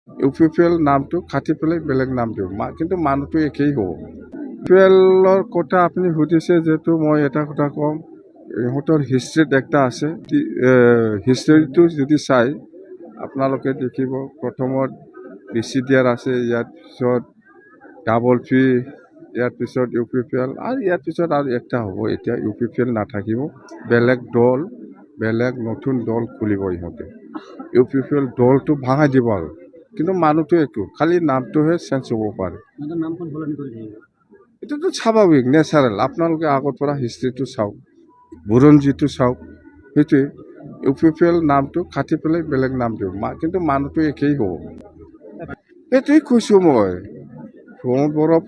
UPPL নামটো কাটি পেলাই বেলেগ নাম দিওঁ কিন্তু মানুহটো একেই হ'ব। ইউপিপিএলৰ কথা আপুনি সুধিছে যিহেতু মই এটা কথা ক'ম, ইহঁতৰ হিষ্ট্ৰীত একটা আছে। হিষ্ট্ৰীটো যদি চাই আপোনালোকে দেখিব, প্ৰথমত BCDR আছে, ইয়াৰ পিছত ডাবল পি, ইয়াৰ পিছত ইউপিপিএল, আৰু ইয়াৰ পিছত আৰু একটা হ'ব। এতিয়া ইউপিপিএল নাথাকিব, বেলেগ দল, বেলেগ নতুন দল খুলিব ইহঁতে। ইউপিপিএল দলটো ভাঙাই দিব আৰু, কিন্তু মানুহটো একো, খালি নামটোহে চেঞ্জ হ'ব পাৰে। এইটোতো স্বাভাৱিক, নেচাৰেল। আপোনালোকে আগৰ পৰা হিষ্ট্ৰীটো চাওক, বুৰঞ্জীটো চাওক, সেইটোৱে। ইউপিপিএল নামটো কাটি পেলাই বেলেগ নাম দিওঁ কিন্তু মানুহটো একেই হ'ব। সেইটোৱে কৈছোঁ মই।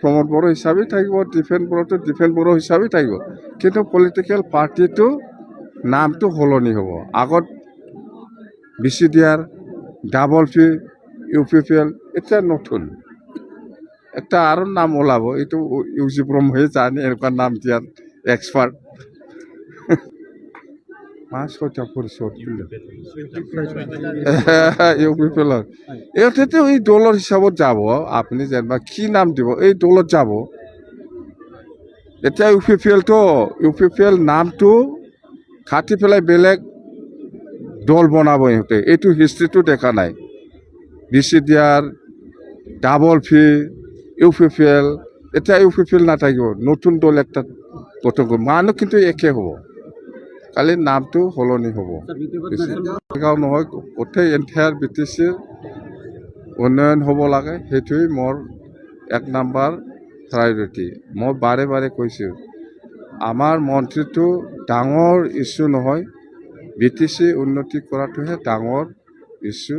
প্ৰমোদ বড়ো হিচাপেই থাকিব, দীপেন বড়োটো দীপেন বড়ো হিচাপেই থাকিব, কিন্তু পলিটিকেল পাৰ্টিটো নামটো সলনি হ'ব। আগত BCDR, ডাবল পি, ইউপিপিএল, এতিয়া নতুন একটা আৰু নাম ওলাব। এইটো ইউজি ব্ৰহ্মই জানে এনেকুৱা নাম দিয়াৰ এক্সপাৰ্ট। 5-6টা পৰিষদ ইউপিপিএলৰ ইহঁতেতো এই দলৰ হিচাপত যাব। আপুনি যেনিবা কি নাম দিব, এই দলত যাব। এতিয়া ইউপিপিএল নামটো কাটি পেলাই বেলেগ দল বনাব ইহঁতে। এইটো হিষ্ট্ৰীটো দেখা নাই। BCDR, ডাবল পি, ইউপিপিএল, এতিয়া ইউপিপিএল নাথাকিব, নতুন দল একটা গঠন কৰিব। মানুহ কিন্তু একে হ'ব, খালি নামটো সলনি হ'ব। নহয়, গোটেই এণ্টায়াৰ BTCৰ উন্নয়ন হ'ব লাগে, সেইটোৱেই মোৰ 1 নম্বৰ প্ৰায়ৰিটি। মই বাৰে বাৰে কৈছোঁ, আমাৰ মন্ত্ৰীটো ডাঙৰ ইছ্যু নহয়, BTC উন্নতি কৰাটোহে ডাঙৰ ইছ্যু।